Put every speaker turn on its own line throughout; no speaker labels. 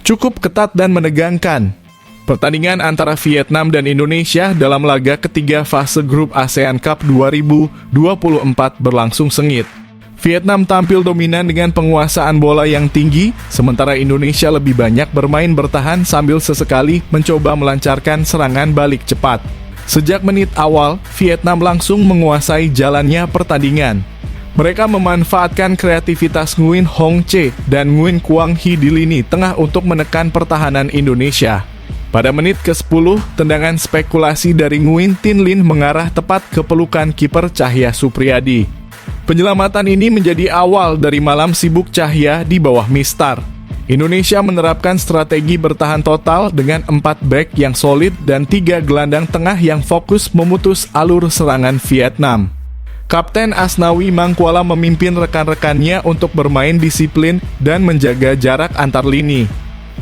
cukup ketat dan menegangkan. Pertandingan antara Vietnam dan Indonesia dalam laga ketiga fase grup ASEAN Cup 2024 berlangsung sengit. Vietnam tampil dominan dengan penguasaan bola yang tinggi, sementara Indonesia lebih banyak bermain bertahan sambil sesekali mencoba melancarkan serangan balik cepat. Sejak menit awal, Vietnam langsung menguasai jalannya pertandingan. Mereka memanfaatkan kreativitas Nguyen Hong Che dan Nguyen Quang Hy di lini tengah untuk menekan pertahanan Indonesia. Pada menit ke-10, tendangan spekulasi dari Nguyen Tin Linh mengarah tepat ke pelukan kiper Cahya Supriyadi. Penyelamatan ini menjadi awal dari malam sibuk Cahya di bawah Mistar. Indonesia menerapkan strategi bertahan total dengan 4 bek yang solid dan 3 gelandang tengah yang fokus memutus alur serangan Vietnam. Kapten Asnawi Mangkuala memimpin rekan-rekannya untuk bermain disiplin dan menjaga jarak antar lini.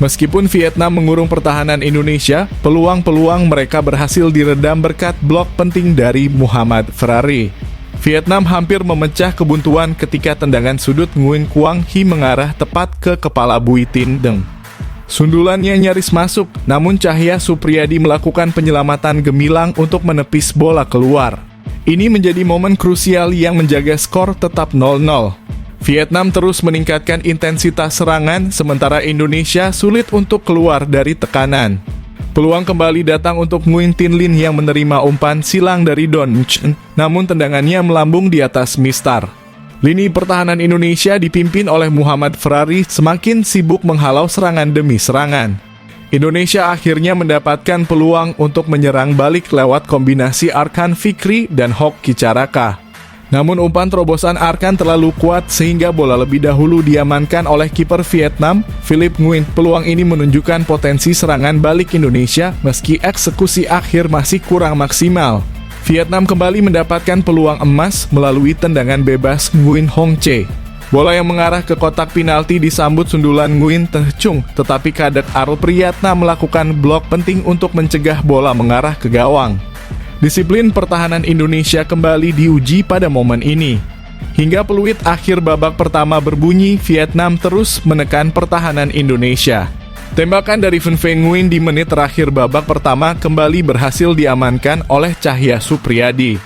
Meskipun Vietnam mengurung pertahanan Indonesia, peluang-peluang mereka berhasil diredam berkat blok penting dari Muhammad Ferrari. Vietnam hampir memecah kebuntuan ketika tendangan sudut Nguyen Quang Hy mengarah tepat ke kepala Bui Tin Deng. Sundulannya nyaris masuk, namun Cahya Supriyadi melakukan penyelamatan gemilang untuk menepis bola keluar. Ini menjadi momen krusial yang menjaga skor tetap 0-0. Vietnam terus meningkatkan intensitas serangan, sementara Indonesia sulit untuk keluar dari tekanan. Peluang kembali datang untuk Nguyen Tin Linh yang menerima umpan silang dari Don Chen, namun tendangannya melambung di atas Mistar. Lini pertahanan Indonesia dipimpin oleh Muhammad Ferrari semakin sibuk menghalau serangan demi serangan. Indonesia akhirnya mendapatkan peluang untuk menyerang balik lewat kombinasi Arkan Fikri dan Hoki Caraka. Namun umpan terobosan Arkan terlalu kuat sehingga bola lebih dahulu diamankan oleh kiper Vietnam, Philip Nguyen. Peluang ini menunjukkan potensi serangan balik Indonesia meski eksekusi akhir masih kurang maksimal. Vietnam kembali mendapatkan peluang emas melalui tendangan bebas Nguyen Hong Che. Bola yang mengarah ke kotak penalti disambut sundulan Nguyen Teh Chung, tetapi Kadek Arul Priyatna melakukan blok penting untuk mencegah bola mengarah ke gawang. Disiplin pertahanan Indonesia kembali diuji pada momen ini. Hingga peluit akhir babak pertama berbunyi, Vietnam terus menekan pertahanan Indonesia. Tembakan dari Van Veng Nguyen di menit terakhir babak pertama kembali berhasil diamankan oleh Cahya Supriyadi.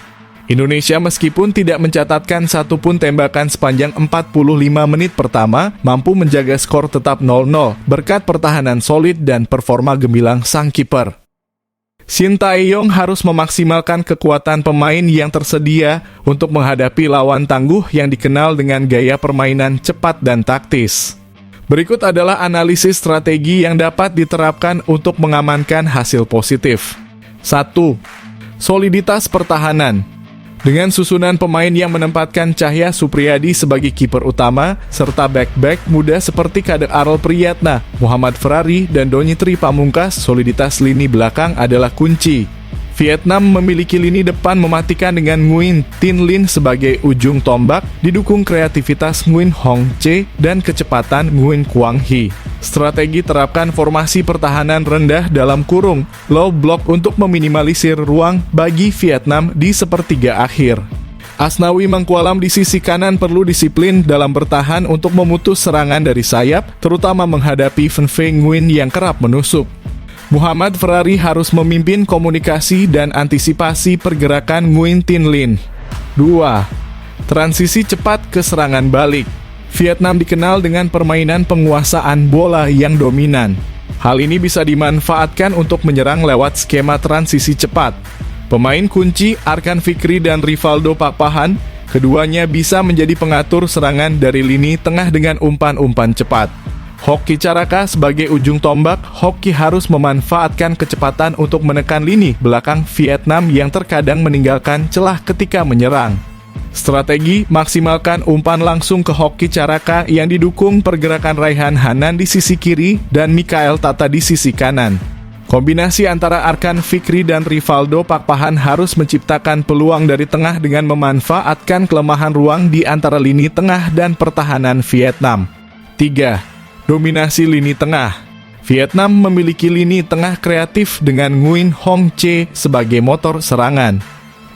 Indonesia meskipun tidak mencatatkan satupun tembakan sepanjang 45 menit pertama, mampu menjaga skor tetap 0-0 berkat pertahanan solid dan performa gemilang sang kiper. Shin Tae-yong harus memaksimalkan kekuatan pemain yang tersedia untuk menghadapi lawan tangguh yang dikenal dengan gaya permainan cepat dan taktis. Berikut adalah analisis strategi yang dapat diterapkan untuk mengamankan hasil positif. 1. Soliditas pertahanan. Dengan susunan pemain yang menempatkan Cahya Supriyadi sebagai kiper utama, serta back-back muda seperti Kadek Arul Priyatna, Muhammad Ferrari, dan Donitri Pamungkas, soliditas lini belakang adalah kunci. Vietnam memiliki lini depan mematikan dengan Nguyen Tin Linh sebagai ujung tombak, didukung kreativitas Nguyen Hong Che dan kecepatan Nguyen Quang Hy. Strategi terapkan formasi pertahanan rendah dalam kurung, low block untuk meminimalisir ruang bagi Vietnam di sepertiga akhir. Asnawi Mangkualam di sisi kanan perlu disiplin dalam bertahan untuk memutus serangan dari sayap, terutama menghadapi Van Veng Nguyen yang kerap menusuk. Muhammad Ferrari harus memimpin komunikasi dan antisipasi pergerakan Nguyen Tin Linh. 2. Transisi cepat ke serangan balik. Vietnam dikenal dengan permainan penguasaan bola yang dominan. Hal ini bisa dimanfaatkan untuk menyerang lewat skema transisi cepat. Pemain kunci Arkan Fikri dan Rivaldo Pakpahan, keduanya bisa menjadi pengatur serangan dari lini tengah dengan umpan-umpan cepat. Hoki Caraka sebagai ujung tombak, Hoki harus memanfaatkan kecepatan untuk menekan lini belakang Vietnam yang terkadang meninggalkan celah ketika menyerang. Strategi maksimalkan umpan langsung ke Hoki Caraka yang didukung pergerakan Raihan Hanan di sisi kiri dan Mikael Tata di sisi kanan. Kombinasi antara Arkan Fikri dan Rivaldo Pakpahan harus menciptakan peluang dari tengah dengan memanfaatkan kelemahan ruang di antara lini tengah dan pertahanan Vietnam. 3. Dominasi lini tengah. Vietnam memiliki lini tengah kreatif dengan Nguyen Hong Che sebagai motor serangan.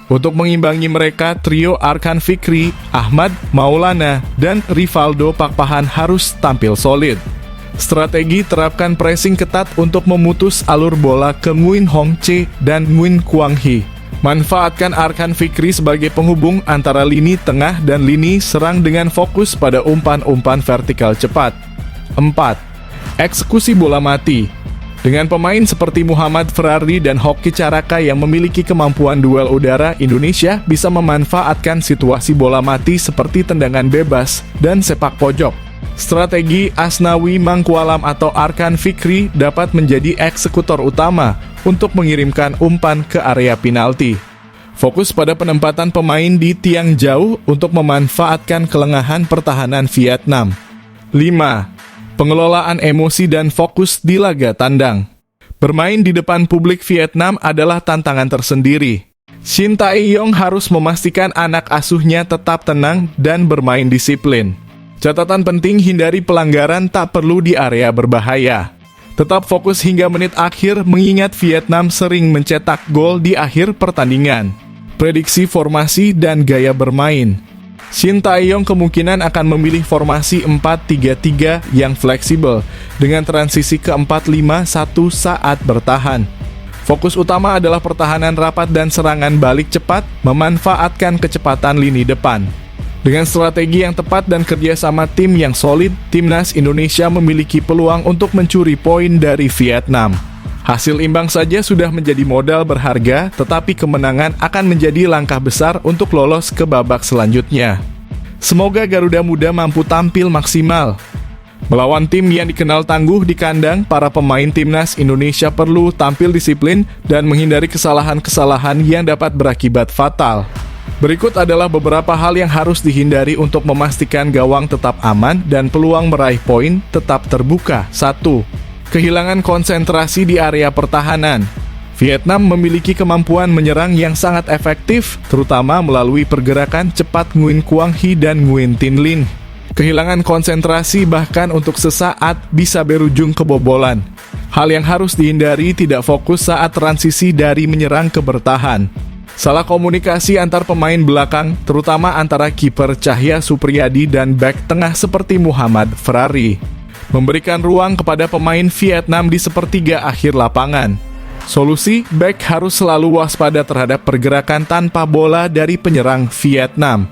Untuk mengimbangi mereka, trio Arkan Fikri, Ahmad Maulana, dan Rivaldo Pakpahan harus tampil solid. Strategi terapkan pressing ketat untuk memutus alur bola ke Nguyen Hong Che dan Nguyen Quang Hy. Manfaatkan Arkan Fikri sebagai penghubung antara lini tengah dan lini serang dengan fokus pada umpan-umpan vertikal cepat. 4. Eksekusi bola mati. Dengan pemain seperti Muhammad Ferrari dan Hoki Caraka yang memiliki kemampuan duel udara, Indonesia bisa memanfaatkan situasi bola mati seperti tendangan bebas dan sepak pojok. Strategi Asnawi Mangkualam atau Arkan Fikri dapat menjadi eksekutor utama untuk mengirimkan umpan ke area penalti. Fokus pada penempatan pemain di tiang jauh untuk memanfaatkan kelengahan pertahanan Vietnam. 5. Pengelolaan emosi dan fokus di laga tandang. Bermain di depan publik Vietnam adalah tantangan tersendiri. Shin Tae-yong harus memastikan anak asuhnya tetap tenang dan bermain disiplin. Catatan penting, hindari pelanggaran tak perlu di area berbahaya. Tetap fokus hingga menit akhir mengingat Vietnam sering mencetak gol di akhir pertandingan. Prediksi formasi dan gaya bermain. Shin Tae-yong kemungkinan akan memilih formasi 4-3-3 yang fleksibel dengan transisi ke 4-5-1 saat bertahan. Fokus utama adalah pertahanan rapat dan serangan balik cepat, memanfaatkan kecepatan lini depan. Dengan strategi yang tepat dan kerjasama tim yang solid, Timnas Indonesia memiliki peluang untuk mencuri poin dari Vietnam. Hasil imbang saja sudah menjadi modal berharga, tetapi kemenangan akan menjadi langkah besar untuk lolos ke babak selanjutnya. Semoga Garuda Muda mampu tampil maksimal. Melawan tim yang dikenal tangguh di kandang, para pemain Timnas Indonesia perlu tampil disiplin dan menghindari kesalahan-kesalahan yang dapat berakibat fatal. Berikut adalah beberapa hal yang harus dihindari untuk memastikan gawang tetap aman dan peluang meraih poin tetap terbuka. 1. Kehilangan konsentrasi di area pertahanan. Vietnam memiliki kemampuan menyerang yang sangat efektif, terutama melalui pergerakan cepat Nguyen Quang Hy dan Nguyen Tin Linh. Kehilangan konsentrasi bahkan untuk sesaat bisa berujung kebobolan. Hal yang harus dihindari, tidak fokus saat transisi dari menyerang ke bertahan. Salah komunikasi antar pemain belakang, terutama antara kiper Cahya Supriyadi dan bek tengah seperti Muhammad Ferrari. Memberikan ruang kepada pemain Vietnam di sepertiga akhir lapangan. Solusi, bek harus selalu waspada terhadap pergerakan tanpa bola dari penyerang Vietnam.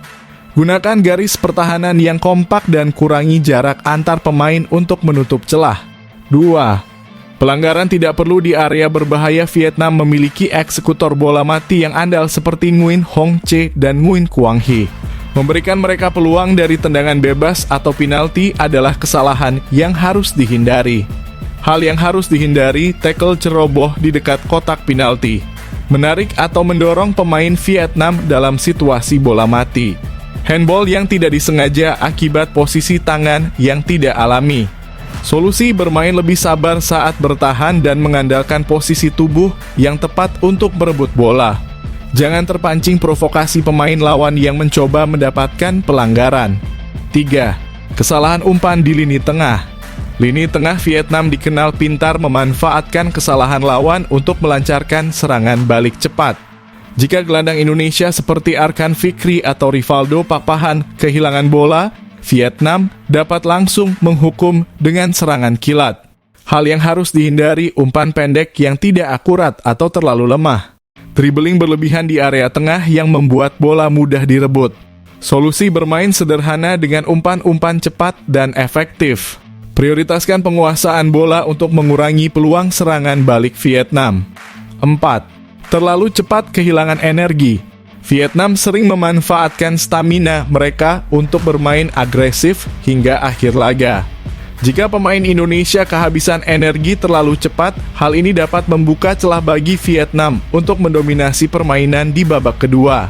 Gunakan garis pertahanan yang kompak dan kurangi jarak antar pemain untuk menutup celah. 2. Pelanggaran tidak perlu di area berbahaya. Vietnam memiliki eksekutor bola mati yang andal seperti Nguyen Hong Che dan Nguyen Quang Hy. Memberikan mereka peluang dari tendangan bebas atau penalti adalah kesalahan yang harus dihindari. Hal yang harus dihindari, tackle ceroboh di dekat kotak penalti. Menarik atau mendorong pemain Vietnam dalam situasi bola mati. Handball yang tidak disengaja akibat posisi tangan yang tidak alami. Solusi, bermain lebih sabar saat bertahan dan mengandalkan posisi tubuh yang tepat untuk merebut bola. Jangan terpancing provokasi pemain lawan yang mencoba mendapatkan pelanggaran. 3. Kesalahan umpan di lini tengah. Lini tengah Vietnam dikenal pintar memanfaatkan kesalahan lawan untuk melancarkan serangan balik cepat. Jika gelandang Indonesia seperti Arkan Fikri atau Rivaldo Pakpahan kehilangan bola, Vietnam dapat langsung menghukum dengan serangan kilat. Hal yang harus dihindari, umpan pendek yang tidak akurat atau terlalu lemah. Dribbling berlebihan di area tengah yang membuat bola mudah direbut. Solusi, bermain sederhana dengan umpan-umpan cepat dan efektif. Prioritaskan penguasaan bola untuk mengurangi peluang serangan balik Vietnam. 4. Terlalu cepat kehilangan energi. Vietnam sering memanfaatkan stamina mereka untuk bermain agresif hingga akhir laga. Jika pemain Indonesia kehabisan energi terlalu cepat, hal ini dapat membuka celah bagi Vietnam untuk mendominasi permainan di babak kedua.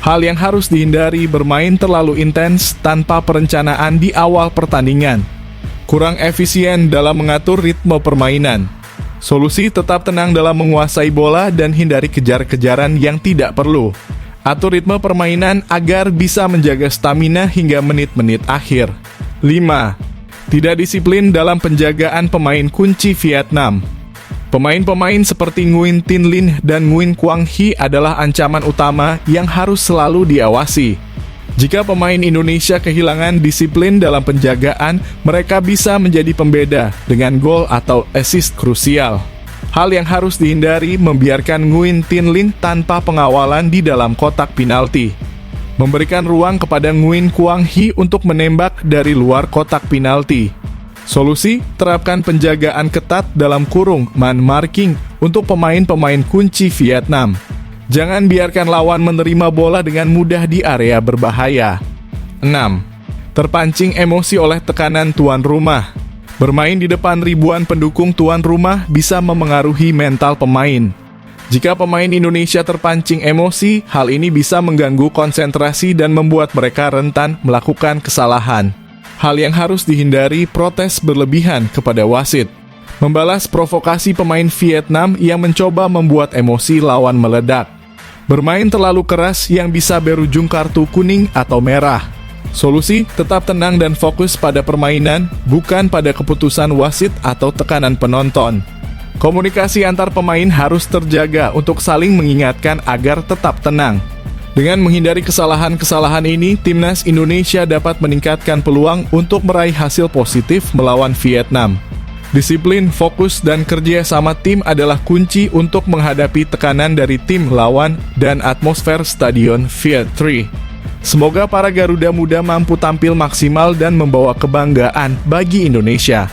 Hal yang harus dihindari, bermain terlalu intens tanpa perencanaan di awal pertandingan. Kurang efisien dalam mengatur ritme permainan. Solusi, tetap tenang dalam menguasai bola dan hindari kejar-kejaran yang tidak perlu. Atur ritme permainan agar bisa menjaga stamina hingga menit-menit akhir. 5. Tidak disiplin dalam penjagaan pemain kunci Vietnam. Pemain-pemain seperti Nguyen Tin Linh dan Nguyen Quang Hy adalah ancaman utama yang harus selalu diawasi. Jika pemain Indonesia kehilangan disiplin dalam penjagaan, mereka bisa menjadi pembeda dengan gol atau assist krusial. Hal yang harus dihindari membiarkan Nguyen Tin Linh tanpa pengawalan di dalam kotak penalti. Memberikan ruang kepada Nguyen Quang Hy untuk menembak dari luar kotak penalti. Solusi, terapkan penjagaan ketat dalam kurung man marking untuk pemain-pemain kunci Vietnam. Jangan biarkan lawan menerima bola dengan mudah di area berbahaya. 6. Terpancing emosi oleh tekanan tuan rumah. Bermain di depan ribuan pendukung tuan rumah bisa memengaruhi mental pemain. Jika pemain Indonesia terpancing emosi, hal ini bisa mengganggu konsentrasi dan membuat mereka rentan melakukan kesalahan. Hal yang harus dihindari protes berlebihan kepada wasit. Membalas provokasi pemain Vietnam yang mencoba membuat emosi lawan meledak. Bermain terlalu keras yang bisa berujung kartu kuning atau merah. Solusi, tetap tenang dan fokus pada permainan, bukan pada keputusan wasit atau tekanan penonton. Komunikasi antar pemain harus terjaga untuk saling mengingatkan agar tetap tenang. Dengan menghindari kesalahan-kesalahan ini, timnas Indonesia dapat meningkatkan peluang untuk meraih hasil positif melawan Vietnam. Disiplin, fokus, dan kerja sama tim adalah kunci untuk menghadapi tekanan dari tim lawan dan atmosfer Stadion Viet Tri. Semoga para Garuda Muda mampu tampil maksimal dan membawa kebanggaan bagi Indonesia.